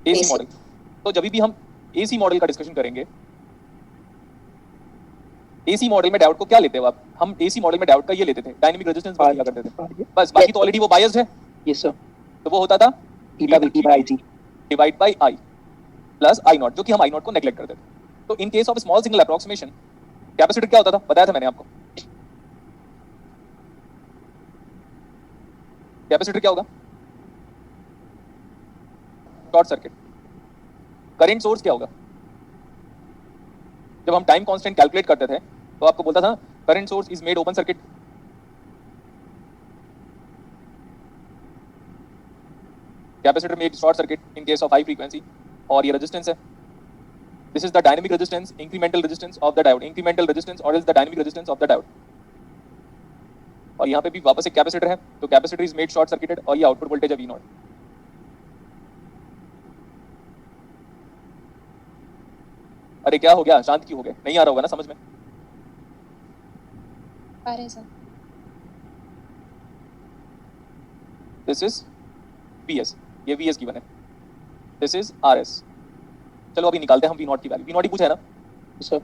AC model. तो जब भी हम एसी मॉडल का डिस्कशन करेंगे, एसी मॉडल में डायोड को क्या लेते हो आप? हम एसी मॉडल में डायोड का ये लेते थे, डायनेमिक रेजिस्टेंस बस लिया करते थे बस, बाकी तो ऑलरेडी वो बायस्ड है। Yes sir. तो वो होता था eta VT by IC divide by I plus I naught, जो कि हम आई नॉट को नेग्लेक्ट करते थे। तो इन case of small signal approximation capacitor क्या होता था, बताया था मैंने आपको। कैपेसिटर क्या होगा? Short circuit. करंट सोर्स क्या होगा? जब हम टाइम कांस्टेंट कैलकुलेट करते थे तो आपको बोलता था current source is made open circuit. Capacitor made short circuit in case of high frequency. और ये रेजिस्टेंस है, this is the dynamic resistance, incremental resistance of the diode, incremental resistance और is the dynamic resistance of the diode. और यहाँ पे भी वापस एक कैपेसिटर है, तो capacitor is made short circuited और ये आउटपुट वोल्टेज है V0। अरे क्या हो गया, शांत क्यों हो गए? नहीं आ रहा होगा ना समझ में? आ रहे सर। दिस इज VS, ये VS गिवन है, दिस इज RS। चलो अभी निकालते हैं हम V0 की वैल्यू। V0 ही पूछा है ना sir.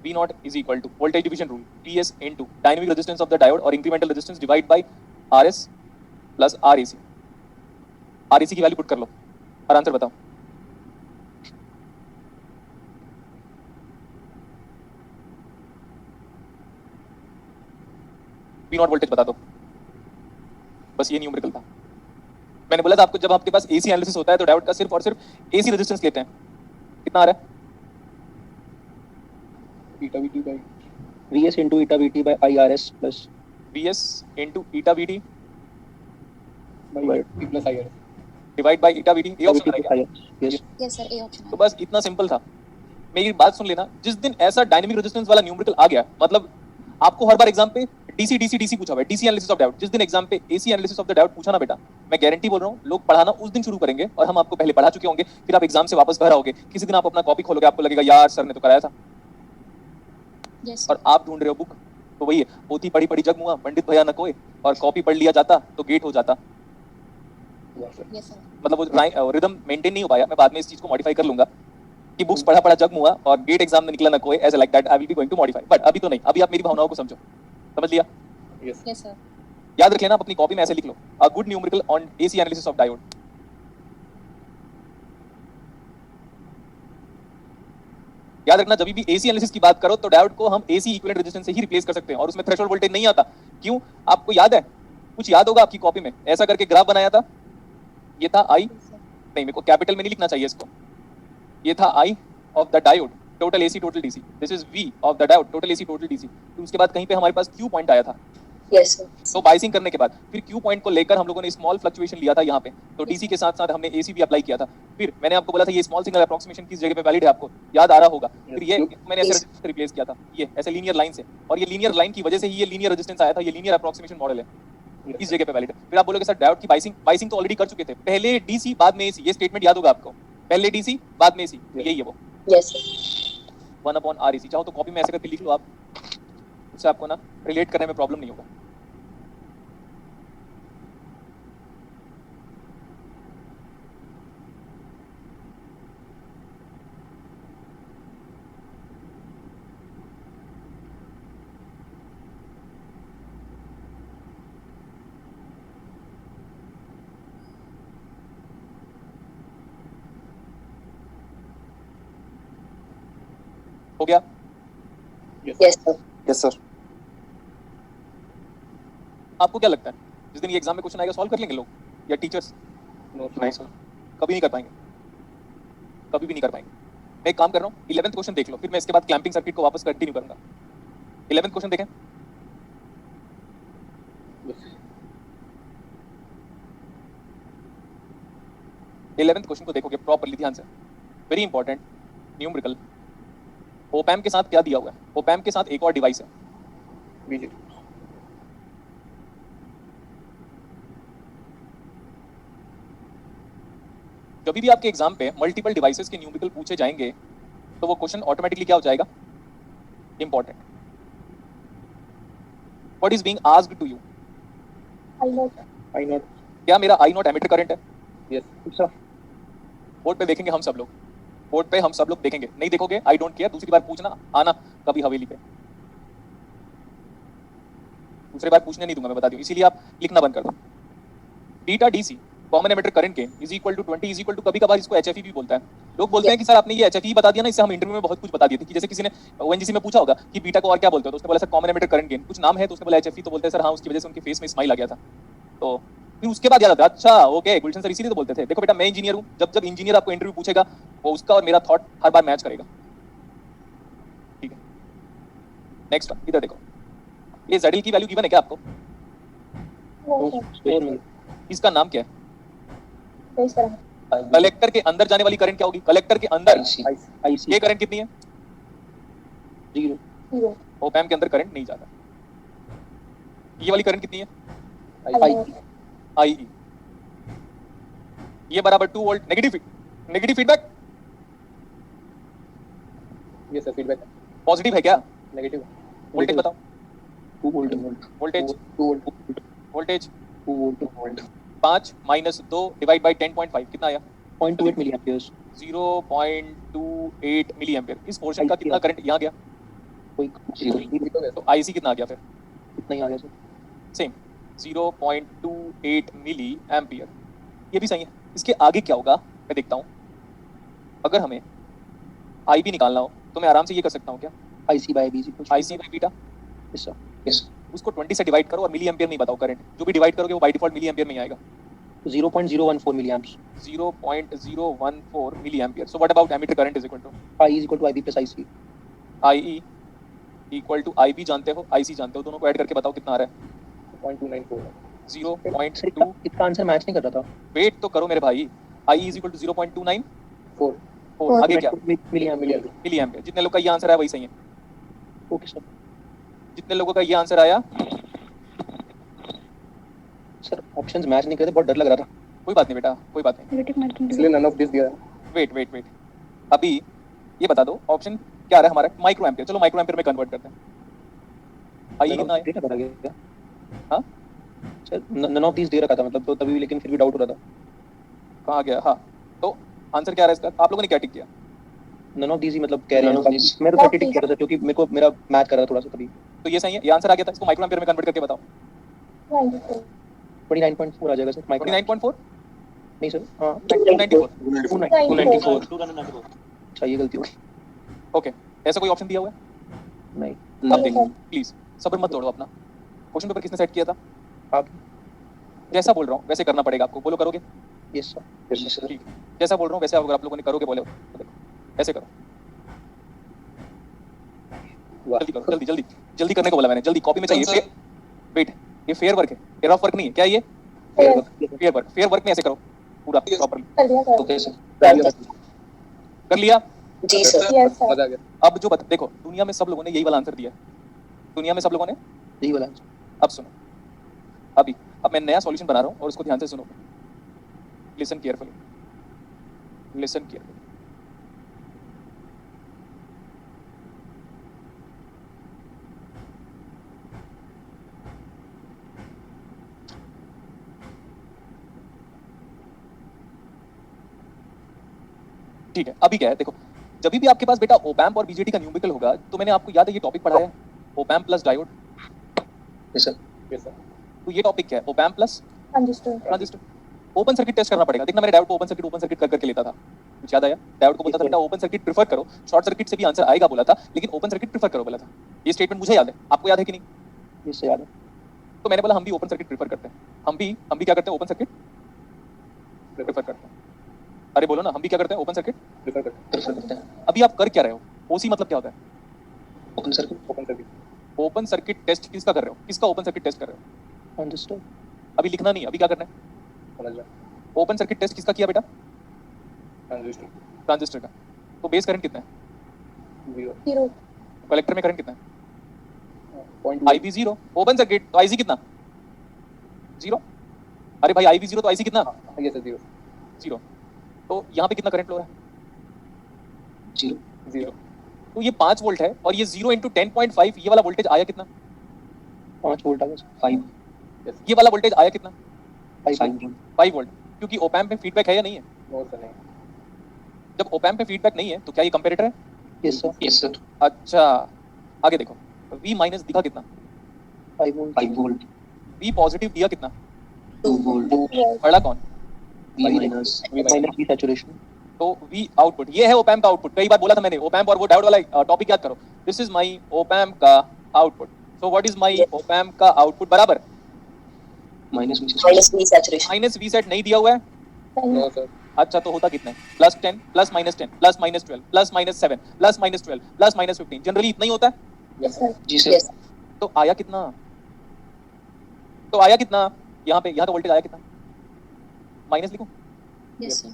V0 is equal to voltage division rule, PS into dynamic resistance of the diode और incremental resistance divide by RS plus RAC। RAC की वैल्यू पुट कर लो और आंसर बताओ। V0 वोल्टेज बता दो, बस ये न्यूमेरिकल था। मैंने बोला था आपको, जब आपके पास AC एनालिसिस होता है तो डायोड का सिर्फ और सिर्फ AC रेजिस्टेंस लेते हैं। कितना आ रहा है? Eta VT by VS into eta VT by IRS plus VS into eta VT by T plus IRS divide by eta VT। ये ऑप्शन है क्या? Yes yes sir, A option तो बस इतना सिंपल था। मेरी बात सुन लेना, जिस दिन ऐसा डायनेमिक रेजिस्टेंस वाला न्यूमेरिकल आ गया, मतलब आपको हर बार एग्जाम पे डीसी डीसी डीसी पूछा हुआ है, डीसी एनालिसिस ऑफ डायोड। जिस दिन एग्जाम पे AC analysis of the diode पूछा ना बेटा, मैं गारंटी बोल रहा हूँ, लोग पढ़ाना उस दिन शुरू करेंगे और हम आपको पहले पढ़ा चुके होंगे। फिर आप एग्जाम से वापस घर आओगे, किसी दिन आप अपना कॉपी खोलोगे, आपको लगेगा यार सर ने तो कराया था, यस और आप ढूंढ रहे हो बुक। तो वही है, पोथी पढ़ी पढ़ी जग मुआ, पंडित भैया न कोई, और कॉपी पढ़ लिया जाता तो गेट हो जाता। Yes sir. मतलब वो रिदम मेंटेन नहीं हो पाया। मैं बाद में इस चीज को मॉडिफाई कर लूंगा कि बुक्स पढ़ा पढ़ा जग मुआ और गेट एग्जाम में निकला ना कोई, ऐसे like that I will be going to modify, but अभी तो नहीं। अभी आप मेरी भावनाओं को समझो, समझ लिया? Yes yes sir. याद रख लेना, आप अपनी कॉपी में ऐसे लिख लो, a good numerical on AC analysis of diode. याद रखना, जब भी एसी एनालिसिस की बात करो तो डायोड को हम एसी इक्विवेलेंट रेजिस्टेंस से ही रिप्लेस कर सकते हैं, और उसमें थ्रेशोल्ड वोल्टेज नहीं आता। क्यों? आपको याद है? कुछ याद होगा आपकी कॉपी में, ऐसा करके ग्राफ बनाया था। ये था आई, नहीं मेरे को कैपिटल में नहीं लिखना चाहिए इसको, ये था I of the diode total AC total DC, this is V of the diode total AC total DC. तो उसके बाद कहीं पे हमारे पास क्यू पॉइंट आया था। Yes sir. तो बाइसिंग करने के बाद फिर क्यू पॉइंट को लेकर हम लोगों ने स्मॉल फ्लक्चुएशन लिया था यहाँ पे, तो डीसी के साथ साथ हमने एसी भी अप्लाई किया था। फिर मैंने आपको बोला था ये स्मॉल सिग्नल अप्रोक्सीमेशन किस जगह पे वैलिड है, आपको याद आ रहा होगा। फिर ये मैंने ऐसे रिप्लेस किया था, ये ऐसे लीनियर लाइन से, और ये लीनियर लाइन की वजह से ही ये लीनियर रेजिस्टेंस आया था। ये लीनियर अप्रोक्सीमेशन मॉडल है, इस जगह पे वैलिड है। फिर आप बोलोगे सर डायोड की बाइसिंग तो ऑलरेडी कर चुके थे, पहले डीसी बाद में एसी, ये स्टेटमेंट याद होगा आपको, पहले डीसी बाद में एसी, यही है वो। Yes sir. 1/REC। चाहो तो कॉपी में ऐसे करके लिख लो आप, उससे आपको ना रिलेट करने में प्रॉब्लम नहीं होगा। हो गया? Yes sir. Yes sir. आपको क्या लगता है जिस दिन ये एग्जाम में क्वेश्चन आएगा सॉल्व कर लेंगे लोग या टीचर्स? नहीं सर। कभी नहीं कर पाएंगे, कभी भी नहीं कर पाएंगे। मैं एक काम कर रहा हूँ, 11th क्वेश्चन देख लो, फिर मैं इसके बाद क्लैंपिंग सर्किट को वापस कंटिन्यू करूंगा। 11th क्वेश्चन देखें। इलेवेंथ क्वेश्चन को देखोगे प्रॉपर्ली ध्यान से, वेरी इंपॉर्टेंट न्यूमेरिकल। ओपैम्प के साथ क्या दिया हुआ है? ओपैम्प के साथ एक और डिवाइस है, बीजेटी। जब भी आपके एग्जाम पे मल्टीपल डिवाइसेस के न्यूमेरिकल पूछे जाएंगे तो वो क्वेश्चन ऑटोमेटिकली क्या हो जाएगा? Important. What is being asked to you? I naught. क्या मेरा आई नॉट एमिटर करंट है? Yes sir. बोर्ड पे देखेंगे हम सब लोग, बोर्ड पे हम सब लोग देखेंगे, नहीं देखोगे आई डोंट केयर, दूसरी बार पूछना आना कभी हवेली पे, दूसरी बार पूछने नहीं दूंगा मैं, बता दूं, इसीलिए आप लिखना बंद कर दो। Beta DC common emitter current के is equal to 20 is equal to, कभी कभार इसको एचएफई भी बोलता है। लोग बोलते हैं कि सर आपने ये एचएफई बता दिया ना, इससे हम इंटरव्यू में बहुत कुछ बता दिए थे, कि जैसे किसी ने ओएनजीसी में पूछा होगा कि बीटा को और क्या बोलते हो, तो उसने बोला sir common emitter current gain, कुछ नाम है तो उसने बोला एचएफई, तो बोलते हैं सर हाँ उसकी वजह से उनके फेस में स्माइल आ गया था। तो फिर उसके बाद याद आता है, अच्छा ओके गुलशन सर इसीलिए तो बोलते थे। देखो बेटा मैं इंजीनियर हूँ, जब जब इंजीनियर आपको इंटरव्यू पूछेगा वो उसका और मेरा थॉट हर बार मैच करेगा, ठीक है। नेक्स्ट इधर देखो, ये जेडल की वैल्यू गिवन है क्या आपको? इसका नाम क्या है? कलेक्टर के अंदर जाने वाली करंट क्या होगी? कलेक्टर के अंदर ये करंट कितनी है? 0 ओप एम्प के अंदर करंट नहीं जाता। ये वाली करंट कितनी है? आई। ये बराबर 2 वोल्ट नेगेटिव फीडबैक। ये सर फीडबैक पॉजिटिव है क्या? नेगेटिव। वोल्टेज बताओ। 2 volt voltage 2 volt 5 minus 2 divide by 10.5 कितना आया? 0.28 मिली एम्पियर्स। 0.28 milli ampere. इस पोर्शन का कितना करंट यहाँ गया? कोई 0 तो आईसी कितना आ गया फिर? इतना ही आ गया सर। Same 0.28 milli ampere. ये भी सही है। इसके आगे क्या होगा मैं देखता हूँ। अगर हमें आई भी निकालना हो तो मैं आराम से ये कर सकता हूँ क्या? IC by B IC by beta. Yes sir. Yes. उसको 20 से डिवाइड करो और मिली एम्पियर नहीं बताओ करंट, जो भी डिवाइड करोगे वो बाय डिफॉल्ट मिली एम्पियर में ही आएगा। 0.014 milli amps. 0.014 milli ampere. So what about ammeter current is equal to I is equal to IB plus IC। IE equal to IB जानते हो, IC जानते हो, दोनों को ऐड करके बताओ कितना आ रहा है? 0.294। 0.2। इसका आंसर मैच नहीं कर रहा था। वेट तो करो मेरे भाई। IE is equal to 0.294। 4 आगे क्या? Milli ampere. Milli ampere. जितने लोग का ये आंसर आया वही सही है। Okay sir. जितने लोगों का ये आंसर आया, सर ऑप्शंस मैच नहीं कर रहे, बहुत डर लग रहा था। कोई बात नहीं बेटा, कोई बात नहीं। इसलिए नन ऑफ दिस दिया। वेट अभी ये बता दो ऑप्शन क्या आ रहा है हमारा? Micro ampere. चलो माइक्रो एम्पियर में कन्वर्ट करते हैं। IE कितना है? डेटा बता गया। हाँ सर नन ऑफ दिस दे रखा था मतलब, तो तभी लेकिन फिर भी डाउट हो रहा था। कहाँ गया? हाँ तो आंसर क्या आ रहा है इसका? आप लोगों ने क्या टिक किया? नन ऑफ दिस ही मतलब कह रहे हैं। मैं तो 30 टिक कर रहा था क्योंकि मेरे को मेरा मैच कर रहा था थोड़ा सा तभी। तो ये सही है, ये आंसर आ गया था। इसको माइक्रो एम्पियर में कन्वर्ट करके बताओ। 29.4 आ जाएगा सर। माइक्रो 29.4 नहीं सर। हाँ 294। 294। अच्छा ये गलती हो गई। ओके, ऐसा कोई ऑप्शन दिया हुआ है? नहीं। अब देखो प्लीज सब्र मत तोड़ो अपना। क्वेश्चन पेपर किसने सेट किया था? आप। जैसा बोल रहा हूँ वैसे करना पड़ेगा आपको। बोलो करोगे? Yes sir. Yes sir. ठीक, जैसा बोल रहा हूँ वैसे अगर आप लोगों ने करोगे बोले तो देखो ऐसे करो। जल्दी करो, जल्दी करने को बोला मैंने। जल्दी कॉपी में चाहिए। वेट, ये फेयर वर्क है, फेयर ऑफ वर्क नहीं है क्या? ये फेयर वर्क में ऐसे करो पूरा प्रॉपर्ली। Okay sir. कर लिया? जी सर। Yes sir. मजा आ गया। अब जो देखो दुनिया में सब लोगों ने यही वाला आंसर दिया। दुनिया में सब लोगों ने यही वाला। अब सुनो, अब मैं नया सॉल्यूशन बना रहा हूँ और उसको ध्यान से सुनो। Listen carefully. ठीक है, अभी क्या है देखो, जब भी आपके पास बेटा ओपैम्प और बीजेटी का न्यूमेरिकल होगा तो मैंने आपको याद है ये टॉपिक पढ़ाया है, op amp plus diode. Yes sir. तो ये टॉपिक क्या है? Op amp plus transistor. Open circuit test करना पड़ेगा। देखना मैंने डायोड को ओपन सर्किट कर करके लेता था, कुछ याद आया? डायोड को बोलता था बेटा ओपन सर्किट प्रेफर करो, शॉर्ट सर्किट से भी आंसर आएगा बोला था, लेकिन ओपन सर्किट प्रेफर करो बोला था। ये स्टेटमेंट मुझे याद है, आपको याद है कि नहीं? यस सर याद है। तो मैंने बोला हम भी ओपन सर्किट प्रेफर करते हैं। हम भी क्या करते हैं? ओपन सर्किट प्रेफर करते हैं। अरे बोलो ना, हम भी क्या करते हैं? ओपन सर्किट प्रेफर करते हैं। अभी आप कर क्या रहे हो? ओसी मतलब क्या होता है? ओपन सर्किट टेस्ट किसका कर रहे हो? किसका ओपन सर्किट टेस्ट कर रहे हो? ट्रांजिस्टर। अभी लिखना नहीं, अभी क्या करना है? समझ गया। ओपन सर्किट टेस्ट किसका किया बेटा? ट्रांजिस्टर का। तो बेस करंट कितना है? 0 कलेक्टर में करंट कितना है? IB 0। ओपन सर्किट तो IC कितना? 0। अरे भाई IB 0 तो IC कितना? Yes sir 0। तो यहाँ पे कितना करंट फ्लो है? 0। तो ये 5 वोल्ट है और ये 0 × 10.5, ये वाला वोल्टेज आया कितना? 5 वोल्ट आ गया। 5। ये वाला वोल्टेज आया कितना? 5 5 वोल्ट। क्योंकि ओपैम्प में फीडबैक है या नहीं है? नो सर नहीं। जब ओपैम्प पे फीडबैक नहीं है तो क्या ये कंपैरेटर है? यस सर अच्छा, आगे देखो, V माइनस दिखा कितना? 5 वोल्ट V पॉजिटिव दिया कितना? 2 वोल्ट बड़ा कौन? V माइनस V सैचुरेशन तो V आउटपुट, ये है ओपैम्प का आउटपुट। कई बार बोला था मैंने ओपैम्प और वो डायोड वाला टॉपिक याद करो। दिस इज माय ओपैम्प का output. So what is my op amp का आउटपुट बराबर minus V saturation. Minus V set नहीं दिया हुआ है। No sir. अच्छा तो होता कितना है? Plus 10 plus minus 10 plus minus 12 plus minus 7 plus minus 12 plus minus 15, generally इतना ही होता है। Yes sir. जी सर Yes. तो आया कितना? तो आया कितना? यहाँ पे यहाँ का वोल्टेज आया कितना? माइनस लिखूं? Yes, sir.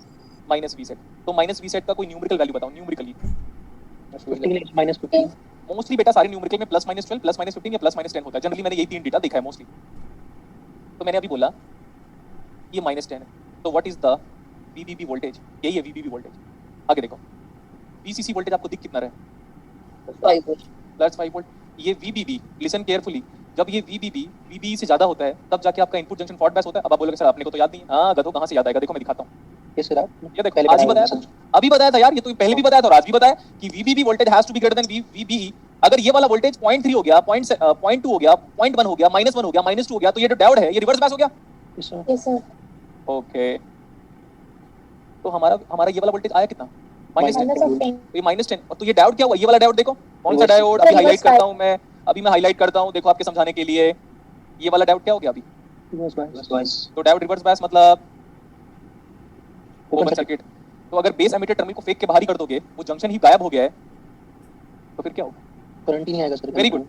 Minus V set. तो माइनस V सेट का कोई न्यूमेरिकल वैल्यू बताओ, न्यूमेरिकली। 15 माइनस 15 मोस्टली बेटा सारे न्यूमेरिकल में प्लस माइनस 12 प्लस माइनस 15 या प्लस माइनस 10 होता है। जनरली मैंने यही तीन डेटा देखा है मोस्टली। तो मैंने अभी बोला ये माइनस 10 है, तो what is the VBB voltage? यही है VBB वोल्टेज। आगे देखो, VCC वोल्टेज आपको दिख कितना रहा है? 5 volt. Plus 5 volt. ये VBB, लिसन केयरफुली, जब ये VBB VBE से ज्यादा होता है तब जाके आपका इनपुट जंक्शन फॉल्ट बैस होता है। अब आप बोलोगे सर अपने को तो याद नहीं है। हाँ गधो, कहाँ से याद आएगा? देखो मैं दिखाता हूँ। यस सर आप ये देखो, आज ही बताया था, अभी बताया था यार, ये तो पहले भी बताया था और आज भी बताया कि VBB voltage has to be greater than VBE। अगर ये वाला वोल्टेज 0.3 हो गया, 0.2 हो गया, 0.1 हो गया, -1 हो गया, -2 हो गया, तो ये जो डायोड है ये रिवर्स बैस हो गया। Yes sir Yes, sir. Okay, तो हमारा ये वाला वोल्टेज आया कितना? -10। Minus of 10. ये -10। और तो ये डायोड क्या हुआ? ये वाला डायोड देखो, कौन सा डायोड? अभी हाईलाइट करता हूँ मैं, अभी मैं हाईलाइट करता हूँ, देखो आपके समझाने के लिए। ये वाला डायोड क्या हो गया अभी? तो डायोड रिवर्स बायस मतलब ओपन सर्किट। तो अगर बेस एमिटर टर्मिनल को फेंक के बाहर ही कर दोगे, वो जंक्शन ही गायब हो गया है, तो फिर क्या होगा? करंट ही नहीं आएगा सर वेरी गुड,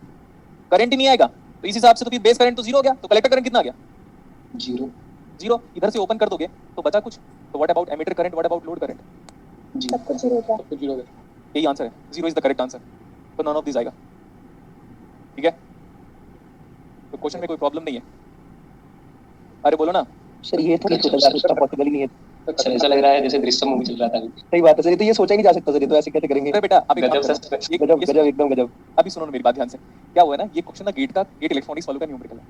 करंट ही नहीं आएगा। तो इस हिसाब से तो फिर बेस करंट तो जीरो हो गया, तो कलेक्टर करंट कितना आ गया? 0। इधर से ओपन कर दोगे तो बचा कुछ। तो what about emitter current, what about load current? सब कुछ 0 होगा. सब कुछ जीरो है। यही आंसर है, 0 इज द करेक्ट आंसर। तो नॉन ऑफ दिस आएगा, ठीक है? तो क्वेश्चन में कोई प्रॉब्लम नहीं है। अरे बोलो ना। सर ये तो नहीं सोचा जा सकता, पॉसिबल ही नहीं है। सर ऐसा लग रहा है जैसे दृश्यम मूवी चल रहा था। सही बात है सर, ये तो ये सोचा ही नहीं जा सकता सर, ये तो ऐसे कैसे करेंगे? अरे बेटा अभी गजब गजब सर। गजब एकदम गजब। अभी सुनो ना मेरी बात ध्यान से। क्या हुआ है ना, ये क्वेश्चन ना गेट इलेक्ट्रॉनिक्स वालों का न्यूमेरिकल है।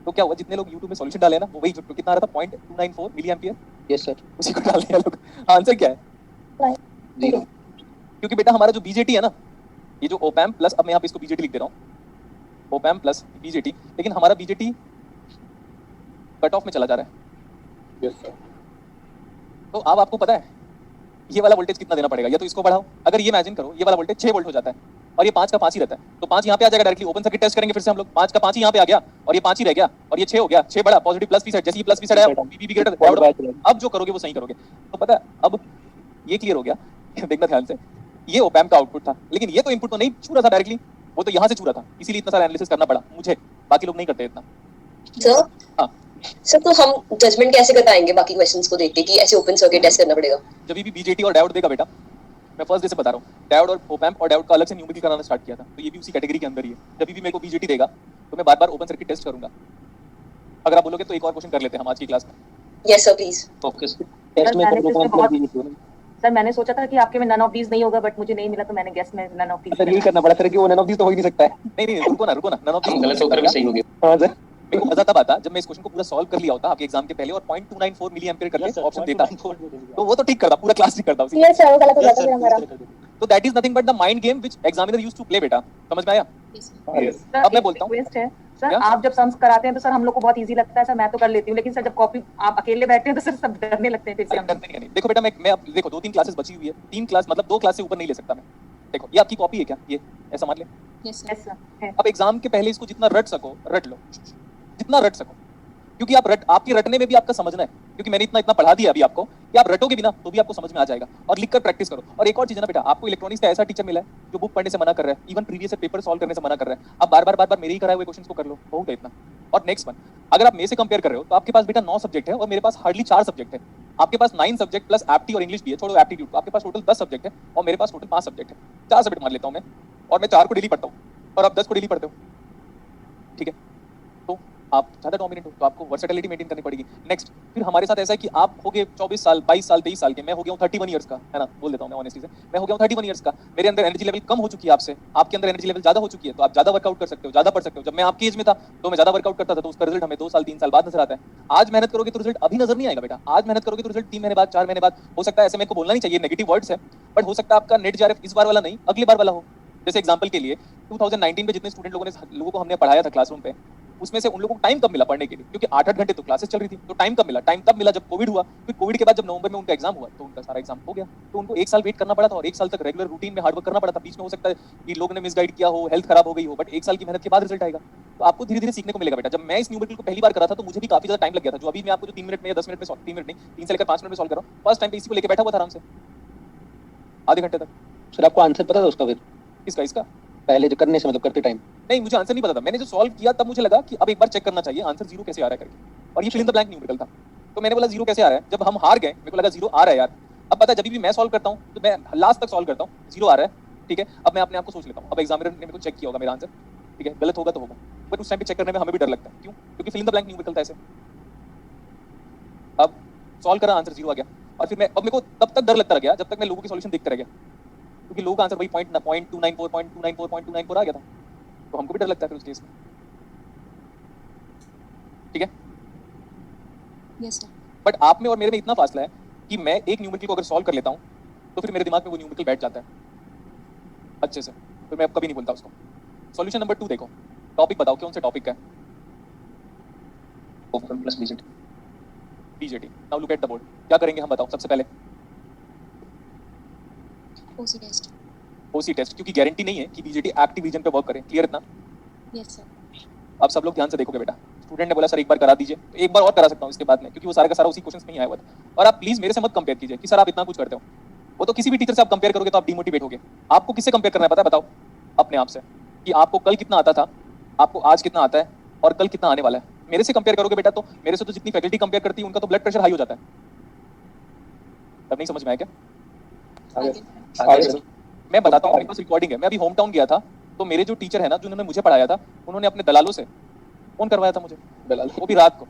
तो क्या हुआ, जितने लोग YouTube में सॉल्यूशन डाले ना, वो वही जो कितना आ रहा था 0.294 मिली एम्पियर, यस सर उसी को डाल दिया लोग। आंसर क्या है? 0 क्योंकि बेटा हमारा जो बीजेटी है ना, ये जो ओपैम्प प्लस, अब मैं यहाँ पे इसको बीजेटी लिख दे रहा हूँ, ओपैम्प प्लस बीजेटी, लेकिन हमारा बीजेटी कट ऑफ में चला जा रहा है। Yes sir. तो अब आपको पता है ये वाला वोल्टेज कितना देना पड़ेगा, या तो इसको बढ़ाओ। अगर ये इमेजिन करो ये वाला वोल्टेज 6 वोल्ट हो जाता है और ये 5 का 5 ही रहता है, तो 5 यहाँ पे आ जाएगा डायरेक्टली। ओपन सर्किट टेस्ट करेंगे फिर से हम लोग, 5 का 5 ही यहाँ पे आ गया और ये 5 ही रह गया और ये 6 हो गया। 6 बड़ा पॉजिटिव प्लस पी साइड, जैसे ये प्लस पी साइड है बीबी ग्रेटर, अब जो करोगे वो सही करोगे। तो पता है अब ये क्लियर हो गया। देखना ध्यान से, ये ओपैम्प का आउटपुट था, लेकिन ये तो इनपुट तो नहीं छू रहा था डायरेक्टली, वो तो यहाँ से छू रहा था, इसीलिए इतना सारा एनालिसिस करना पड़ा मुझे, बाकी लोग नहीं करते इतना। सर हाँ। सर तो हम जजमेंट कैसे बताएंगे बाकी क्वेश्चंस को देख के कि ऐसे ओपन सर्किट टेस्ट करना पड़ेगा? जब भी बीजेटी और डायोड देगा बेटा, मैं फर्स्ट डे से बता रहा हूँ, डायोड और ओपैम्प और डायोड का अलग से न्यूमेरिकल कराना स्टार्ट किया था, तो ये भी उसी कैटेगरी के अंदर ही है। जब भी मेरे को बीजेटी देगा तो मैं बार-बार ओपन सर्किट टेस्ट करूंगा। अगर आप बोलोगे तो एक और क्वेश्चन कर लेते हैं हम आज की क्लास में। Yes sir please. Okay sir. Test में analysis में बहुत- सर सर मैंने सोचा था कि आपके में नन ऑफ दीज नहीं होगा, बट मुझे नहीं मिला तो मैंने गेस में नन ऑफ दीज। यही करना पड़ा सर कि वो नन ऑफ दिस तो हो ही नहीं सकता है। नहीं रुको ना, नन ऑफ हम गलत होकर भी सही हो गए। हां सर मेरे को मजा तब आता जब मैं इस क्वेश्चन को पूरा सॉल्व कर लिया होता आपके एग्जाम के पहले और 0.294 मिली एम्पियर करके ऑप्शन देता, तो वो तो ठीक करता, पूरा क्लास ठीक करता उसी। यस सर वो गलत हो जाता फिर हमारा. तो that is nothing but the mind game which examiner used to play बेटा, समझ में आया? यस। अब मैं बोलता हूँ। रिक्वेस्ट है सर, क्या? आप जब सम्स कराते हैं तो सर हम लोग को बहुत इजी लगता है सर, मैं तो कर लेती हूँ, लेकिन सर जब कॉपी आप अकेले बैठते हैं तो सर सब डरने लगते हैं फिर से अरे हम। डरते नहीं। देखो बेटा मैं अब देखो 2-3 क्लासेस बची हुई है, 3 क्लास मतलब 2 क्लास से ऊपर नहीं ले सकता मैं। देखो ये आपकी कॉपी है क्या, ये ऐसा मान ले। यस यस सर है। अब एग्जाम के पहले इसको जितना रट सको रट लो, जितना रट सको, क्योंकि आपके रटने में भी आपका समझना है, क्योंकि मैंने इतना पढ़ा दिया अभी आपको कि आप रटोगे भी ना तो भी आपको समझ में आ जाएगा। और लिखकर प्रैक्टिस करो। और एक और चीज है ना बेटा, आपको इलेक्ट्रॉनिक्स का ऐसा टीचर मिला है जो बुक पढ़ने से मना कर रहा है, इवन प्रीवियस पेपर सॉल्व करने से मना कर रहा है। अब बार-बार मेरे ही कराए हुए क्वेश्चंस को कर लो, बहुत है इतना। और नेक्स्ट वन, अगर आप मेरे से कंपेयर कर रहे हो तो आपके पास बेटा 9 सब्जेक्ट है और मेरे पास हार्डली 4 सब्जेक्ट है। आपके पास 9 सब्जेक्ट प्लस एप्टी और इंग्लिश भी है, छोड़ो एप्टीट्यूड, तो आपके पास टोटल 10 सब्जेक्ट है और मेरे पास टोटल 5 सब्जेक्ट है। 4 सब्जेक्ट मान लेता हूं मैं, और मैं 4 को डेली पढ़ता हूं और आप 10 को डेली पढ़ते हो, ठीक है? तो आप ज़्यादा डोमिनेंट हो तो आपको वर्सेटिलिटी मेंटेन करनी पड़ेगी। नेक्स्ट, फिर हमारे साथ ऐसा है कि आप हो गए 24 साल, 22 साल, 23 साल के, मैं हो गया हूँ 31 ईयर्स का, है ना, बोल देता हूँ मैं ऑनेस्टली से, मैं हो गया हूँ 31 ईयर्स का, मेरे अंदर एनर्जी लेवल कम हो चुकी है आपसे, आपके अंदर एनर्जी लेवल ज़्यादा हो चुकी है, तो आप ज़्यादा वर्कआउट कर सकते हो, ज़्यादा पढ़ सकते हो। जब मैं आपकी एज में था तो मैं ज़्यादा वर्कआउट करता था, तो उसका रिजल्ट हमें 2 साल 3 साल बाद नजर आता है। आज मेहनत करोगे तो रिजल्ट अभी नजर नहीं आएगा बेटा, आज मेहनत करोगे तो रिजल्ट 3 महीने बाद, 4 महीने बाद हो सकता है। ऐसे मेरे को बोलना नहीं चाहिए, नेगेटिव वर्ड्स है, बट हो सकता है आपका नेट जीआरएफ इस बार वाला नहीं, अगली बार वाला हो। जैसे एग्जांपल के लिए 2019 में जितने स्टूडेंट लोगों को हमने पढ़ाया था क्लासरूम पे, उसमें से उन लोगों को टाइम कब मिला पढ़ने के लिए, क्योंकि 8-8 घंटे तो क्लासेस चल रही थी, तो टाइम कब मिला? टाइम तब मिला जब कोविड हुआ। फिर कोविड के बाद जब नवंबर में उनका एग्जाम हुआ तो उनका सारा एग्जाम हो गया, तो उनको 1 साल वेट करना पड़ा था और 1 साल तक रेगुलर रूटीन में हार्ड वर्क करना पड़ा था। बीच में हो सकता है कि लोगों ने मिसगाइड किया हो, हेल्थ खराब हो गई हो, बट 1 साल की मेहनत के बाद रिजल्ट आएगा। तो आपको धीरे धीरे सीखने को मिलेगा बेटा। जब मैं इस न्यूमेरिकल को पहली बार करा था तो मुझे भी काफी ज्यादा टाइम लग गया था, जो अभी मैं आपको जो 3 मिनट में या 10 मिनट में 3 मिनट नहीं 3 से लेकर 5 मिनट में सॉल्व कर रहा हूँ, फर्स्ट टाइम पे इसी को लेकर बैठा हुआ था आराम से आधे घंटे तक। सर आपको आंसर पता था उसका फिर किसका? इसका पहले जो करने से मतलब करते टाइम? नहीं, मुझे आंसर नहीं पता था। मैंने जो सॉल्व किया तब मुझे लगा कि अब एक बार चेक करना चाहिए आंसर जीरो कैसे आ रहा है करके, और ये fill in the blank numerical था। तो मैंने बोला जीरो कैसे आ रहा है। जब हम हार गए मेरे को लगा जीरो आ रहा है यार। अब पता है जब भी मैं सॉल्व करता हूँ तो मैं लास्ट तक सॉल्व करता हूँ, जीरो आ रहा है, ठीक है। अब मैं अपने आप को सोच लेता हूँ, अब एग्जामिनर ने मेरे को चेक किया होगा मेरा आंसर, ठीक है, गलत होगा तो होगा, बट उस टाइम पे चेक करने में हमें भी डर लगता है। क्यों? क्योंकि fill in the blank numerical था ऐसे। अब सॉल्व करा, आंसर जीरो आ गया, और फिर मेरे को तब तक डर लगता रह गया जब तक मैं लोगों के सॉल्यूशन देखते रह गया, क्योंकि लोगों का आंसर वही 0.294 आ गया था, तो हमको भी डर लगता है फिर उस केस में, ठीक है। Yes sir. बट आप में और मेरे में इतना फासला है कि मैं एक न्यूमेरिकल को अगर सॉल्व कर लेता हूँ तो फिर मेरे दिमाग में वो न्यूमेरिकल बैठ जाता है अच्छे से, फिर मैं अब कभी नहीं भूलता उसको। सॉल्यूशन नंबर 2 देखो, टॉपिक बताओ कौन से टॉपिक का है? Open plus BJT. BJT. Now look at the board, क्या करेंगे हम बताओ सबसे पहले? ओसी टेस्ट। ओसी टेस्ट, क्योंकि गारंटी नहीं है कि बीजेटी एक्टिव रीजन पे वर्क करे। क्लियर इतना? Yes sir. अब सब लोग ध्यान से देखोगे बेटा। स्टूडेंट ने बोला सर एक बार करा दीजिए, तो एक बार और करा सकता हूँ इसके बाद में, क्योंकि वो सारा का सारा उसी क्वेश्चंस में ही आया हुआ था। और आप प्लीज मेरे से मत कंपेयर कीजिए कि सर आप इतना कुछ करते हो, वो तो किसी भी टीचर से आप कंपेयर करोगे तो आप डिमोटिवेट होगे। आपको किससे कंपेयर करना है पता है? बताओ अपने आप से, कि आपको कल कितना आता था, आपको आज कितना आता है, और कल कितना आने वाला है। मेरे से कंपेयर करोगे बेटा तो मेरे से तो जितनी फैकल्टी कंपेयर करती है उनका तो ब्लड प्रेशर हाई हो जाता है। तब नहीं समझ में आया क्या? आगे। मैं बताता हूँ, मेरे पास रिकॉर्डिंग है। मैं अभी होम टाउन गया था, तो मेरे जो टीचर है ना, जिन्होंने मुझे पढ़ाया था, उन्होंने अपने दलालों से फोन करवाया था मुझे, दलाल वो भी रात को।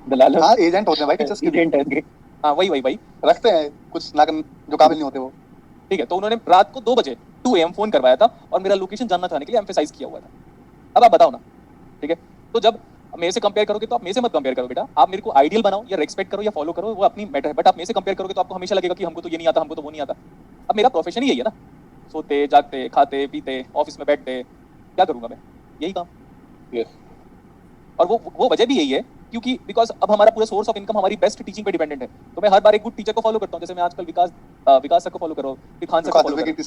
दलाल हाँ एजेंट होते हैं भाई टीचर्स के भी। एजेंट है। हाँ वही रखते हैं कुछ ना जो काबिल नहीं होते वो। ठीक है। तो उन्होंने रात को 2 बजे 2 AM फोन करवाया था और मेरा लोकेशन जानना चाहने के लिए एम्फेसाइज किया हुआ था। अब आप बताओ ना, ठीक है। तो जब मेरे से कंपेयर करोगे तो आप मेरे से मत कंपेयर करो बेटा, आप मेरे को आइडियल बनाओ या रेस्पेक्ट करो या फॉलो करो, वो अपनी मैटर है। बट आप मेरे से कंपेयर करोगे तो आपको हमेशा लगेगा कि हमको तो ये नहीं आता, हमको तो वो नहीं आता। अब मेरा प्रोफेशन ही यही है ना, सोते जागते खाते पीते ऑफिस में बैठते, क्या करूंगा मैं? यही काम। यस। और वो वजह भी यही है क्योंकि बिकॉज अब हमारा पूरा सोर्स ऑफ इनकम हमारी बेस्ट टीचिंग पे डिपेंडेंट है। तो मैं हर बार एक गुड टीचर को फॉलो करता हूँ। जैसे मैं आजकल विकास सर को फॉलो कर रहा हूँ, फिर खान सर को फॉलो कर रहा हूँ।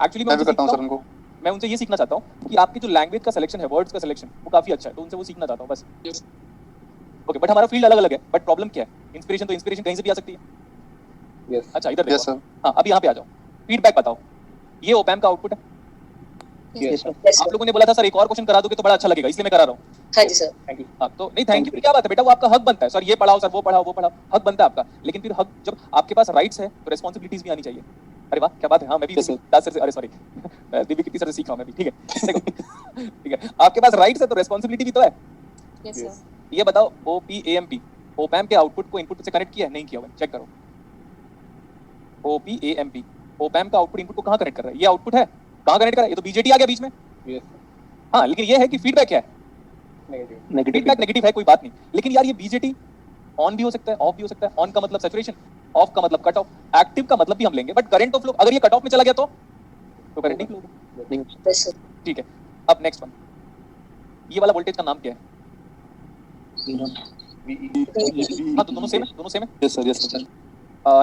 एक्चुअली मैं भी करता हूँ सर उनको। मैं उनसे ये सीखना चाहता हूँ कि आपकी जो लैंग्वेज का सिलेक्शन है, वर्ड्स का सिलेक्शन, वो काफी अच्छा है, तो उनसे वो सीखना चाहता हूँ बस। ओके, बट हमारा फील्ड अलग अलग है। बट प्रॉब्लम क्या है? इंस्पिरेशन तो इंस्पिरेशन कहीं से भी आ सकती है। यस। अच्छा इधर यस देखो। सर। हाँ अभी यहाँ पे आ जाओ, फीडबैक बताओ। ये ओपैम का आउटपुट है। Yes sir. यस आप लोगों ने बोला था सर एक और क्वेश्चन करा दोगे तो बड़ा अच्छा लगेगा, इसलिए मैं करा रहा हूँ। हाँ जी सर। Thank you. हाँ तो नहीं थैंक यू क्या बात है बेटा, वो आपका हक बनता है। सर ये पढ़ाओ, सर वो पढ़ाओ, वो पढ़ाओ, हक बनता है आपका। लेकिन फिर हक, जब आपके पास राइट्स है तो रेस्पॉन्सिबिलिटीज भी आनी चाहिए। अरे वाह क्या बात है। हाँ मैं भी Yes, sir. दास सर से, अरे सॉरी दीदी किसी सर से सीख रहा हूँ मैं भी, ठीक है। देखो ठीक है, आपके पास राइट्स है तो रेस्पॉन्सिबिलिटी भी तो है। Yes sir. ये बताओ OPAMP, ओपैम के आउटपुट को इनपुट से कनेक्ट किया है? नहीं किया हुआ, चेक करो। OPAMP, ओपैम का आउटपुट इनपुट को कहाँ कनेक्ट कर रहा है? ये आउटपुट है, कहाँ कनेक्ट कर रहा है? ये तो बीजेटी आ गया बीच में। यस। हाँ लेकिन ये है कि फीडबैक क्या है? नेगेटिव। नेगेटिव फीडबैक नेगेटिव है, कोई बात नहीं। लेकिन यार ये बीजेटी ऑन भी हो सकता है, ऑफ भी हो सकता है। ऑन का मतलब सैचुरेशन, ऑफ का मतलब कट ऑफ, एक्टिव का मतलब भी हम लेंगे। बट करंट ऑफ फ्लो अगर ये कट ऑफ में चला गया तो करंट नहीं फ्लो होगा। Yes sir. ठीक है। अब नेक्स्ट वन, ये वाला वोल्टेज का नाम क्या है? हाँ तो दोनों सेम है, दोनों सेम है। Yes sir. Yes sir.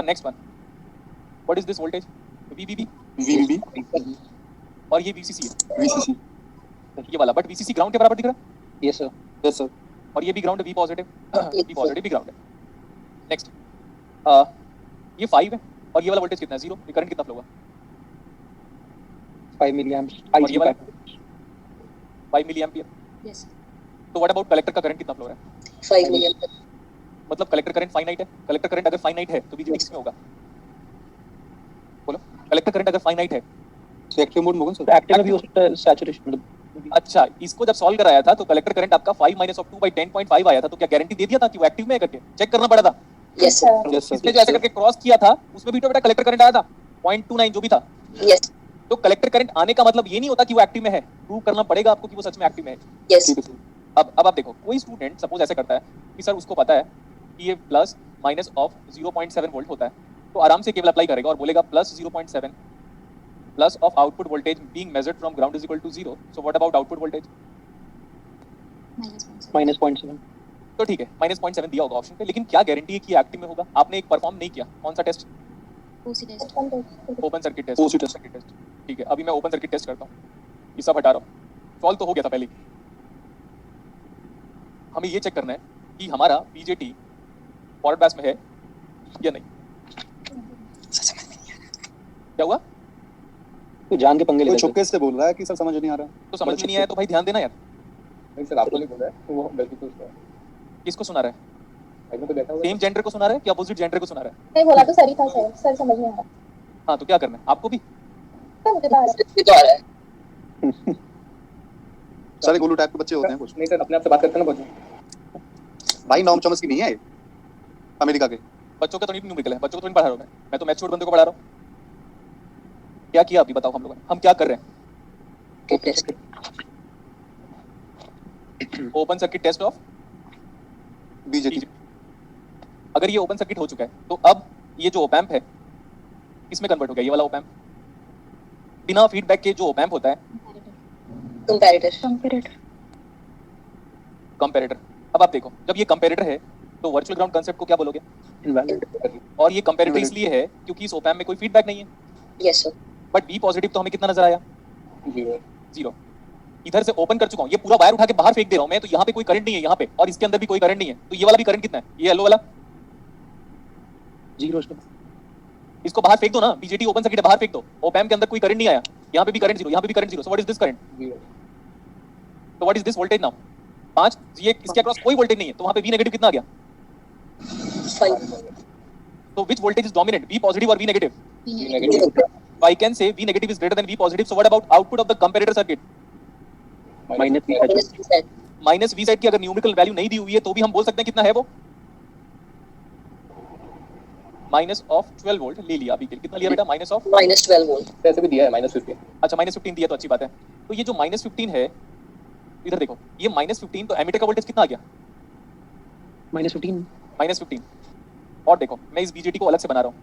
Next one, what is this voltage? VBB। VBB। और ये VCC है, VCC। ये वाला। बट VCC ग्राउंड के बराबर दिख रहा है, यस सर। Yes sir. और ये भी ग्राउंड है, V पॉजिटिव, V पॉजिटिव भी ग्राउंड है। नेक्स्ट, ये 5 है, और ये वाला वोल्टेज कितना है? 0। ये करंट कितना फ्लो हुआ? 5 मिली एम्प्स। और ये वाला 5 मिली एम्पियर। यस। तो व्हाट अबाउट कलेक्टर का करंट कितना फ्लो हो रहा है? 5 मिलियन। मतलब कलेक्टर करंट फाइनाइट है। कलेक्टर करंट अगर फाइनाइट है तो बीजेटी किस में होगा? बोलो, कलेक्टर करंट अगर फाइनाइट है एक्टिव मोड में होगा सर। एक्टिव में भी हो सकता है, सैचुरेशन मतलब अच्छा, इसको जब सॉल्व कराया था तो कलेक्टर करंट आपका 5 माइनस ऑफ 2 बाई 10.5 आया था, तो क्या गारंटी दे दिया था कि वो एक्टिव में है करके चेक करना पड़ा था? यस सर यस इसने जो ऐसे करके क्रॉस किया था उसमें भी तो बेटा कलेक्टर करंट आया था 0.29 जो भी था। यस तो कलेक्टर करंट आने का मतलब ये नहीं होता कि वो एक्टिव में है, प्रूव करना पड़ेगा आपको कि वो सच में एक्टिव में है। यस ठीक है सर। अब आप देखो, कोई स्टूडेंट सपोज ऐसे करता है कि सर उसको पता है कि ये प्लस माइनस ऑफ 0.7 वोल्ट होता है, तो आराम से केवल अप्लाई करेगा और बोलेगा plus 0.7 plus of output voltage being measured from ground is equal to 0, so what about output voltage? minus 0.7. -0.7 तो ठीक है, -0.7 दिया होगा ऑप्शन पे, लेकिन क्या गारंटी है कि एक्टिव में होगा? आपने एक परफॉर्म नहीं किया, कौन सा test? OC test. Open circuit test. OC test। ठीक है, अभी मैं ओपन सर्किट टेस्ट करता हूँ, ये सब हटा रहा हूँ। सॉल्व तो हो गया था पहले ही। हमें ये चेक करना है कि हमारा बीजेटी फॉरवर्ड बैच में है या नहीं। क्या हुआ? तो जान के पंगे कोई लेते छुपके से बोल रहा है कि सर समझ नहीं आ रहा। तो समझ में नहीं आया तो भाई ध्यान देना यार। नहीं सर, आपको नहीं बोल रहा है, वो गलती से उसका किसको सुना रहा है? मैं तो बैठा हुआ सेम जेंडर को सुना रहा है कि अपोजिट जेंडर को सुना रहा है? नहीं बोला तो सही था सर, सर समझ नहीं आ रहा। हाँ, तो क्या करना है आपको भी? तो मुझे बात ये तो आ रहा है। सारे गोलू टाइप के बच्चे होते हैं कुछ। नहीं सर, अपने आप से बात करते हैं ना बहुत। भाई नॉम चॉम्स्की नहीं है अमेरिका के। बच्चों का तो नहीं न्यूमेरिकल है, बच्चों को तो नहीं पढ़ा रहा हूँ मैं तो मैच्योर बंदे को पढ़ा रहा हूँ। क्या किया अभी बताओ हम लोगों ने, हम क्या कर रहे हैं? Test open circuit test of BJT. अगर ये ओपन सर्किट हो चुका है तो अब ये जो ओपैम्प है इसमें कन्वर्ट हो गया, ये वाला ओपैम्प बिना फीडबैक के जो ओपैम्प होता है कंपैरेटर कंपैरेटर। अब आप देखो, जब ये कंपैरेटर है तो वर्चुअल ग्राउंड कांसेप्ट को क्या बोलोगे? इनवैलिड और ये कंपैरेटर इसलिए है क्योंकि इस ओपैम्प में कोई फीडबैक नहीं है। Yes sir but be positive तो हमें कितना नजर आया? 0 जीरो। इधर से ओपन कर चुका हूँ, ये पूरा वायर उठा के बाहर फेंक दे रहा हूँ मैं, तो यहाँ पे कोई करंट नहीं है यहाँ पे, और इसके अंदर भी कोई करंट नहीं है, तो ये वाला भी करंट कितना है? ये येलो वाला 0 इसको बाहर फेंक दो ना, बीजेटी ओपन सर्किट बाहर फेंक दो, ओपैम्प के अंदर कोई करंट नहीं आया, यहाँ पे भी करंट 0, यहाँ पे भी current 0, so what is this current? 0 तो what is this voltage now? 5, ये इसके अक्रॉस कोई वोल्टेज नहीं है, तो वहाँ पे वी नेगेटिव कितना आ गया? 5 तो which voltage is dominant, V positive और V negative? Negative I can say V negative is greater than V positive. So what about output of the comparator circuit? Minus minus V side की अगर numerical value नहीं दी हुई है तो भी हम बोल सकते हैं कितना है वो? माइनस ऑफ 12 वोल्ट ले लिया अभी के लिए। कितना लिया बेटा? माइनस ऑफ -12 वोल्ट ऐसे भी दिया है -15। अच्छा -15 दिया तो अच्छी बात है। तो ये जो -15 है, इधर देखो, ये -15 तो एमीटर का वोल्टेज कितना आ गया? -15 -15। और देखो, मैं इस बीजेटी को अलग से बना रहा हूँ,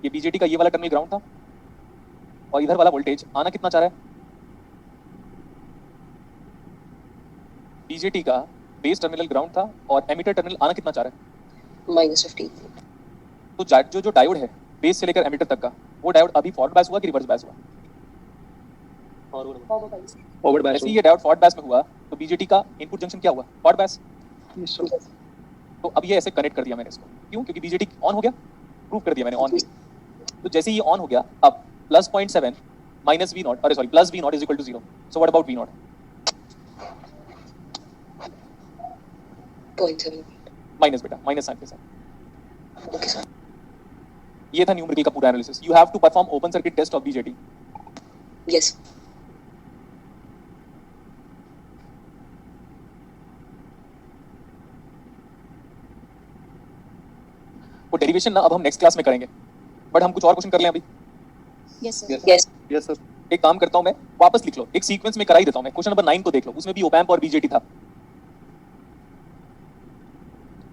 ये बीजेटी का ये वाला टर्मिनल ग्राउंड था और इधर वाला वोल्टेज आना कितना चाह रहा है? बीजेटी का बेस टर्मिनल ग्राउंड था और एमीटर टर्मिनल आना कितना चाह रहा है? -15 तो जो डायोड है बेस से लेकर एमीटर तक का, वो डायोड अभी फॉरवर्ड बायस हुआ कि रिवर्स बायस हुआ? फॉरवर्ड बायस जैसे ही ये डायोड फॉरवर्ड बायस में हुआ तो बीजेटी का इनपुट जंक्शन क्या हुआ? Forward bias. तो अब ये ऐसे कनेक्ट कर दिया मैंने इसको, क्यों? क्योंकि बीजेटी ऑन हो गया, प्रूव कर दिया मैंने ऑन। तो जैसे ही ये ऑन हो गया, अब +0.7 माइनस V0, अरे sorry plus V0 is equal to 0, so what about V0? 0.7 minus बेटा, माइनस साइन के साथ। ओके सर ये था न्यूमेरिकल का पूरा analysis. You have to perform open circuit test of BJT. Yes वो डेरिवेशन ना अब हम नेक्स्ट क्लास में करेंगे, बट हम कुछ और क्वेश्चन कर लें अभी। Yes, sir. Yes yes sir. एक काम करता हूं मैं, वापस लिख लो, एक सीक्वेंस में करा ही देता हूं मैं। क्वेश्चन नंबर 9 को देख लो, उसमें भी ओपैम्प और बीजेटी था,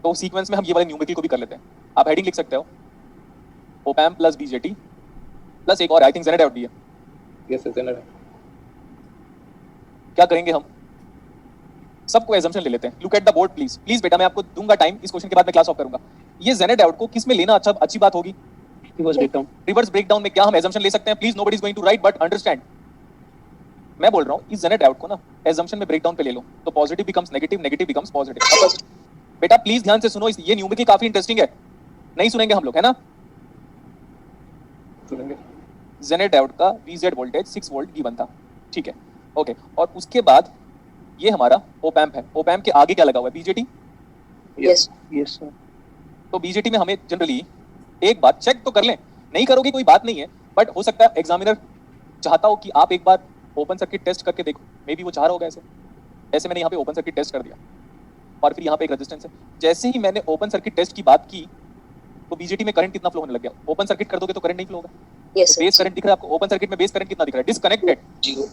तो सीक्वेंस में हम ये वाले न्यूमेरिकल को भी कर लेते हैं। आप हेडिंग लिख सकते हो, ओपैम्प प्लस बीजेटी प्लस एक और आई थिंक जेनेडायोड भी है। यस सर, जनरल क्या करेंगे हम? सबको एजम्पशन ले लेते हैं। Look at the board please, please बेटा, मैं आपको दूंगा टाइम, इस क्वेश्चन के बाद मैं क्लास ऑफ करूंगा। ये जेनेडायोड को किस में लेना अच्छी बात होगी? रिवर्स ब्रेकडाउन रिवर्स ब्रेकडाउन में क्या हम एजम्पशन ले सकते हैं? Please nobody is going to write, but understand, मैं बोल रहा हूं इस जेनेडायोड को ना एजम्पशन में ब्रेकडाउन पे ले लो, तो positive becomes negative, negative becomes positive. बेटा प्लीज ध्यान से सुनो, ये न्यूमेरिकल काफी इंटरेस्टिंग है, नहीं सुनेंगे हम लोग, है ना? सुनेंगे। जेनेडायोड का VZ वोल्टेज 6 वोल्ट गिवन था, ठीक है, ओके। और उसके बाद ये हमारा ओपैम्प है, ओपैम्प के आगे क्या लगा हुआ है? बीजेटी। यस यस सर तो बीजेटी में हमें जनरली एक बार चेक तो कर लें, नहीं करोगे कोई बात नहीं है, बट हो सकता है एग्जामिनर चाहता हो कि आप एक बार ओपन सर्किट टेस्ट करके देखो, मे बी वो 4 होगा। ऐसे मैंने यहाँ पे ओपन सर्किट टेस्ट कर दिया और फिर यहाँ पे एक रेजिस्टेंस है। जैसे ही मैंने ओपन सर्किट टेस्ट की बात की तो बीजेटी में करंट कितना फ्लो होने लग गया। ओपन सर्किट कर दोगे तो करंट नहीं फ्लो होगा। यस बेस करंट दिख रहा है आपको, ओपन सर्किट में बेस करंट कितना दिख रहा है, डिस्कनेक्टेड 0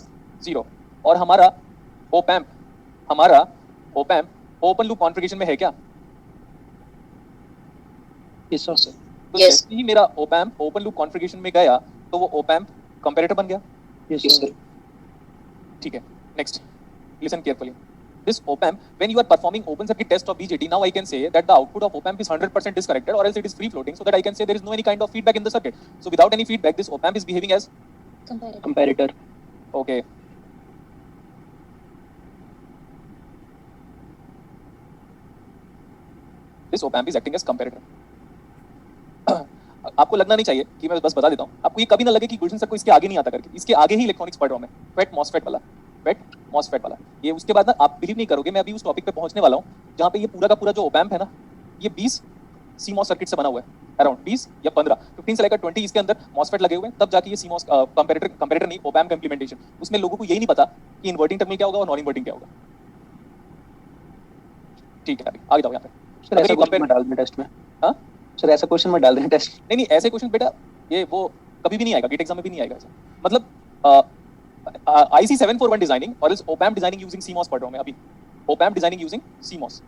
0। और हमारा op amp open loop configuration में है क्या? Yes sir. तो Yes. जैसे ही मेरा op amp open loop configuration में गया तो वो ओप एम्प कंपैरेटर बन गया। Yes yes sir. sir ठीक है, next listen carefully. This op amp, when you are performing open circuit test of BJT, now I can say that the output of op amp is 100% disconnected, or else it is free floating, so that I can say there is no any kind of feedback in the circuit. So without any feedback, this op amp is behaving as Comparative. Comparator. okay. This op amp is acting as comparator. आपको लगना नहीं चाहिए कि मैं बस बता देता हूँ, आपको ये कभी ना लगे कि गुलशन सर को इसके आगे नहीं आता करके। इसके आगे ही इलेक्ट्रॉनिक्स पढ़ रहा हूँ मैं, फेट मॉसफेट वाला। ये उसके बाद ना आप बिलीव नहीं करोगे, मैं अभी उस टॉपिक पे पहुंचने वाला हूँ जहाँ पे ये पूरा का पूरा जो ओप एम्प है ना, ये 20 सीमॉस सर्किट से बना हुआ है, अराउंड 20 या 15 से लेकर 20 इसके अंदर मॉसफेट लगे हुए हैं, तब जाके ये सीमॉस कंपैरेटर नहीं, ओप एम्प का इंप्लीमेंटेशन। उसमें लोगों को यही नहीं पता कि इन्वर्टिंग टर्मिनल क्या होगा और नॉन इन्वर्टिंग क्या होगा। ठीक है, अभी आगे जाओ यहाँ पे। सर अगर ऐसा ये क्वेश्चन compare- में डाल दें टेस्ट में। हाँ? सर ऐसा क्वेश्चन में डाल दें टेस्ट। नहीं ऐसे क्वेश्चन बेटा ये वो कभी भी नहीं आएगा, गेट एग्जाम में भी नहीं आएगा ऐसा। मतलब IC 741 डिजाइनिंग और इस op amp designing using CMOS पढ़ रहा हूं मैं अभी, op amp designing using CMOS.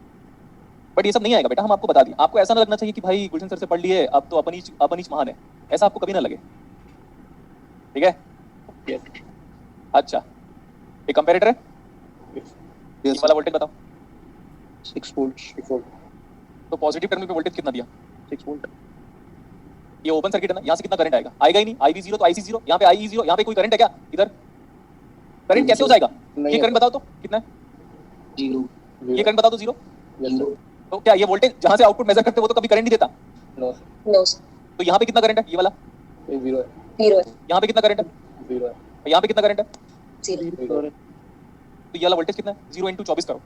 But ये सब नहीं आएगा बेटा, हम आपको बता दिए। आपको ऐसा ना लगना चाहिए कि भाई गुलशन सर से पढ़ लिए अब तो अपन ही महान है, ऐसा आपको कभी ना लगे, ठीक है? Yes. अच्छा, ये कंपैरेटर है, ये Yes. वाला वोल्टेज बताओ। 6 वोल्ट। 6 volt. तो पॉजिटिव टर्मिनल पे वोल्टेज कितना दिया? 6 वोल्ट। ये ओपन सर्किट है ना, यहाँ से कितना करंट आएगा? आएगा ही नहीं। IB 0 तो IC 0, यहाँ पे IE 0, यहाँ पे कोई करंट है क्या? इधर करंट कैसे हो जाएगा? नहीं ये है। करंट बताओ तो कितना है? 0 ये करंट बताओ तो 0। Yes, sir. तो क्या ये वोल्टेज जहाँ से आउटपुट मेजर करते हैं वो तो कभी करंट नहीं देता? No, sir. नो तो यहाँ पे कितना करंट है? ये वाला ये 0 है. 0 है यहाँ पे कितना करंट है? 0 है. और यहाँ पे कितना करंट है? 0 0 है. तो ये वाला वोल्टेज कितना है? 0 × 24 करो,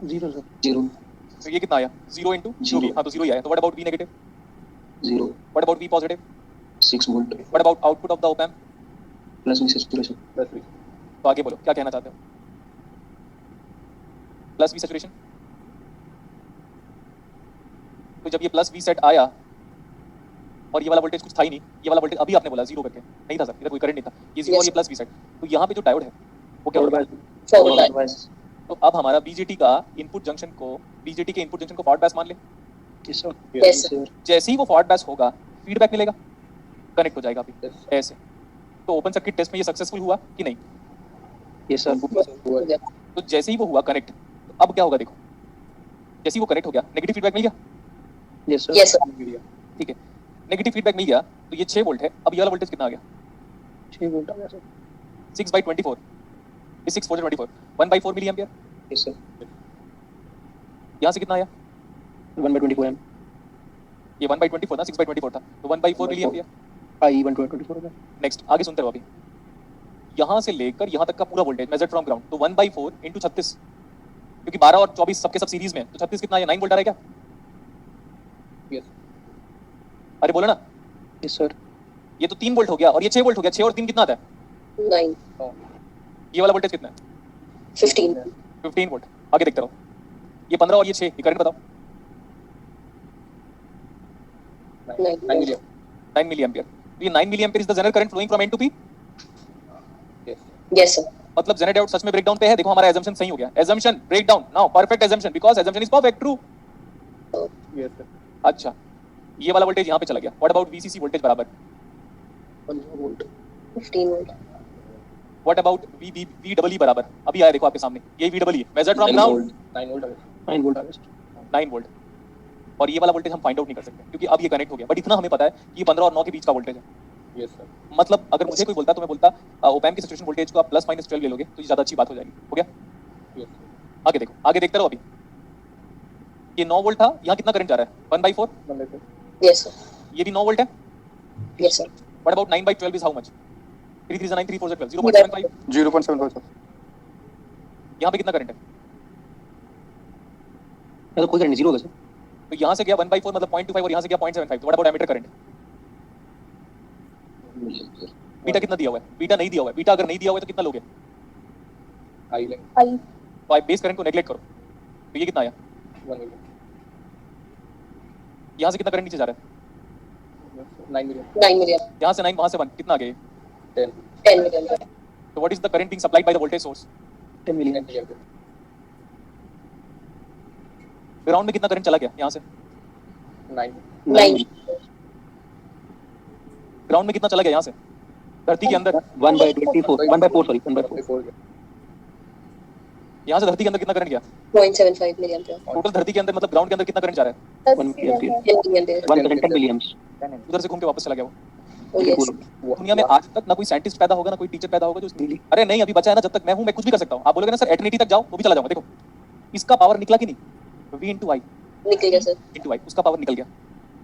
0 सर। 0 तो ये कितना आया? 0 × 2 0. हाँ तो 0 ही आया। तो what about V negative, 0 what about V positive, 6 volt what about output of the op amp? plus V saturation Plus 3. तो आगे बोलो क्या कहना चाहते हो? Plus V saturation. तो जब ये प्लस V सेट आया और ये वाला वोल्टेज कुछ था ही नहीं, ये वाला वोल्टेज अभी आपने बोला 0 करके, नहीं था सर, इधर कोई करंट नहीं था, ये 0 और ये प्लस V सेट। तो यहाँ पे जो डायोड है वो क्या होगा? फॉरवर्ड बाय तो अब हमारा BJT का इनपुट जंक्शन को, BJT के इनपुट जंक्शन को फॉरवर्ड बायस मान ले। Yes sir. Yes, sir. जैसे ही वो फॉरवर्ड बायस होगा फीडबैक मिलेगा, कनेक्ट हो जाएगा अभी Yes. ऐसे। तो ओपन सर्किट टेस्ट में ये सक्सेसफुल हुआ कि नहीं? Yes sir. हुआ है. तो जैसे ही वो हुआ कनेक्ट, तो अब क्या होगा देखो, जैसे ही वो कनेक्ट हो गया नेगेटिव फीडबैक मिल गया, yes sir. Yes sir Media. ठीक है, नेगेटिव फीडबैक मिल गया। तो ये 6 वोल्ट है, अब ये वाला वोल्टेज कितना आ गया? 6 वोल्ट आ गया sir. 6/24 is 6/24 1/4 milli ampere. Yes sir. यहाँ से कितना आया? 1/24 एम। ये 1/24 था, 6/24 था, तो 1/4 मिली एम्पियर। आई 1/24 होगा। नेक्स्ट आगे सुनते रहो अभी। यहाँ से लेकर यहाँ तक का पूरा वोल्टेज मेजर्ड फ्रॉम ग्राउंड, तो 1/4 × 36, क्योंकि 12 और 24 सबके सब सीरीज में, तो 36 कितना आया? 9 वोल्ट आ रहा है क्या? Yes. अरे बोलो ना, यस सर। ये तो 3 वोल्ट हो गया और ये 6 वोल्ट हो गया। 6 और 3 कितना आता है? 9 ये वाला वोल्टेज कितना है? 15 15 वोल्ट। आगे देखते रहो, ये 15 और ये 6, ये करंट बताओ। 9 million. 9 milli ampere. तो ये 9 milli ampere is the general current flowing from N to P. Yes. Yes sir मतलब जेनरेट आउट सच में ब्रेकडाउन पे है। देखो हमारा एजम्पशन सही हो गया, assumption breakdown now perfect assumption because assumption is perfect true. Yes, sir. अच्छा, ये वाला वोल्टेज यहाँ पे चला गया। व्हाट अबाउट VCC वोल्टेज बराबर? 15 volt. 15 volt what about VEE बराबर? अभी आया देखो आपके सामने, ये VEE measured from 9 ground 9 volt. 9 volt आ गया सर। 9 वोल्ट। और ये वाला वोल्टेज हम फाइंड आउट नहीं कर सकते क्योंकि अब ये कनेक्ट हो गया। बट इतना हमें पता है कि ये 15 और 9 के बीच का वोल्टेज है। Yes, sir. मतलब अगर मुझे कोई बोलता तो मैं बोलता ओप एम्प की सैचुरेशन वोल्टेज को आप ±12 ले लोगे तो ये ज्यादा अच्छी बात हो जाएगी। हो गया? Yes, sir. आगे देखो, आगे देखते रहो अभी। ये 9 वोल्ट था, यहाँ कितना करंट जा रहा है? 1/4। 1/4. यस सर ये भी 9 वोल्ट है। Yes sir what about 9/12 is how much? 3 3 9 3 4 12 0.75। 0.75 sir. यहाँ पे कितना करंट है? या तो कोई करंट 0 होगा सर। तो यहाँ से गया 1/4 मतलब 0.25 और यहाँ से गया 0.75। तो what about ammeter current? milliampere beta कितना दिया हुआ है? बीटा नहीं दिया हुआ है। बीटा अगर नहीं दिया हुआ है तो कितना लोगे? आई लेंगे आई तो आप बेस करंट को नेगलेक्ट करो तो ये कितना आया? 1 मिलियन यहाँ से कितना करंट नीचे जा रहा है? 9 मिलियन 9 million, यहाँ से 9, वहाँ से 1, कितना आ गया ये? 10 10 million. तो what is the current being supplied by the voltage source? 10 million million ground में कितना करंट चला गया यहाँ से? 9 9. ग्राउंड में कितना चला गया यहाँ से? धरती के अंदर 1/24 1/4 सॉरी 1/4 4 यहाँ से धरती के अंदर कितना करंट गया? 0.75 million. टोटल धरती के अंदर मतलब ग्राउंड के अंदर कितना करंट जा रहा है? 1 मिलियन 10 million there. 1 मिलियंस उधर से घूम के वापस चला गया वो। Oh yes. दुनिया में आज तक ना कोई साइंटिस्ट पैदा होगा ना कोई टीचर पैदा होगा जो अरे नहीं अभी बचा है ना, जब तक मैं हूं मैं कुछ भी कर सकता हूं। आप बोलोगे ना सर एटर्निटी तक जाओ, वो भी चला जाऊंगा। देखो इसका पावर निकला कि नहीं? v into i निकल गया sir. into i, उसका पावर निकल गया।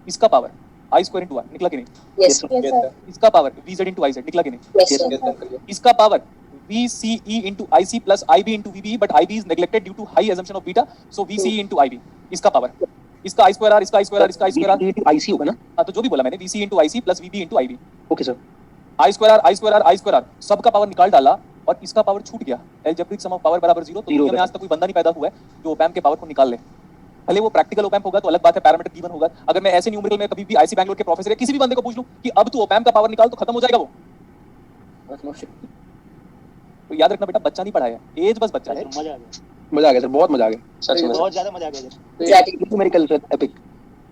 इसका power i square into r निकला कि नहीं? Yes. यस सर इसका पावर vz into iz निकला कि नहीं? Yes sir. इसका power vce into ic plus ib into vbe, but ib is neglected due to high assumption of beta, so vce into ib। इसका power इसका i square r, इसका i square r, इसका i square r, IC होगा ना? हाँ तो जो भी बोला मैंने vc into ic plus vb into ib, okay sir i square r, i square r, i square r, सबका पावर निकाल डाला और इसका पावर छूट गया। एलजेब्रिक सम ऑफ पावर बराबर 0। तो दुनिया में आज तक कोई बंदा नहीं पैदा हुआ है जो ओपैम्प के पावर को निकाल ले। भले वो प्रैक्टिकल ओपैम्प होगा तो अलग बात है, पैरामीटर गिवन होगा। अगर मैं ऐसे न्यूमेरिकल में कभी भी आईसी बैंगलोर के प्रोफेसर या किसी भी बंदे को पूछ लूं कि अब तू ओपैम्प का पावर निकाल तो खत्म हो जाएगा वो। बस नो शिट तो याद रखना बेटा, बच्चा नहीं पढ़ाया, एज बस बच्चा है। मजा आ गया सर, बहुत मजा आ गया सच में बहुत ज्यादा मजा आ गया sir. Exactly. Numerical sir epic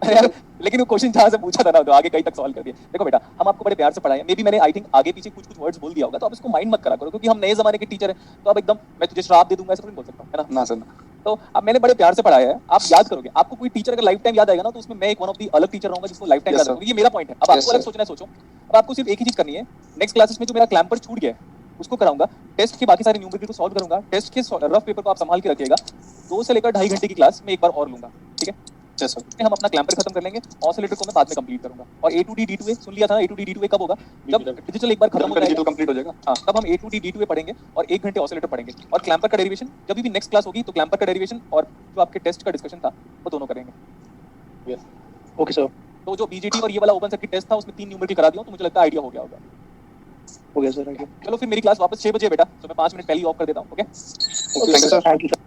यार लेकिन वो क्वेश्चन जहाँ से पूछा था ना तो आगे कहीं तक सॉल्व कर दिया। देखो बेटा हम आपको बड़े प्यार से पढ़ाए, मे भी मैंने आई थिंक आगे पीछे कुछ कुछ वर्ड्स बोल दिया होगा, तो आप इसको माइंड मत करा करो क्योंकि हम नए जमाने के टीचर हैं। तो अब एकदम मैं तुझे श्राप दे दूंगा ऐसा नहीं बोल सकता है ना। ना सर तो अब मैंने बड़े प्यार से पढ़ाया है, आप याद करोगे। आपको कोई टीचर अगर लाइफ टाइम याद आएगा ना तो उसमें मैं एक वन ऑफ दी अलग टीचर रहूंगा जिसको लाइफ टाइम Yes, याद sir. रखूंगा। ये मेरा पॉइंट है। अब Yes, आपको अलग sir. सोचना है सोचो। अब आपको सिर्फ एक ही चीज करनी है, नेक्स्ट क्लासेस में जो मेरा क्लैम्पर छूट गया है उसको कराऊंगा, टेस्ट के बाकी सारे न्यूमेरिकल को सॉल्व करूंगा, टेस्ट के रफ पेपर को आप संभाल के रखिएगा। 2 से लेकर 2.5 घंटे की क्लास में एक बार और लूंगा, ठीक है? यस सर हम अपना क्लैम्पर खत्म कर लेंगे, ऑसिलेटर को मैं बाद में कंप्लीट करूंगा। और A to D D2A सुन लिया था ना, A to D D2A कब होगा? जब डिजिटल एक बार खत्म हो जाएगा तो कंप्लीट हो जाएगा। हाँ, तब हम A to D D2A पढ़ेंगे और 1 घंटे ऑसिलेटर पढ़ेंगे। और क्लैम्पर का डेरिवेशन जब भी नेक्स्ट क्लास होगी तो क्लैम्पर का डेरिवेशन और जो आपके टेस्ट का डिस्कशन था वो दोनों करेंगे। यस ओके सर तो जो बीजेटी और ये वाला ओपन सर्किट टेस्ट था उसमें 3 न्यूमेरिकल करा दिया हूं, तो मुझे लगता है आइडिया हो गया होगा। हो गया सर। चलो फिर मेरी क्लास वापस 6 बजे बेटा, तो मैं 5 मिनट पहले ही ऑफ कर देता हूं। Okay thank you sir. Thank you sir.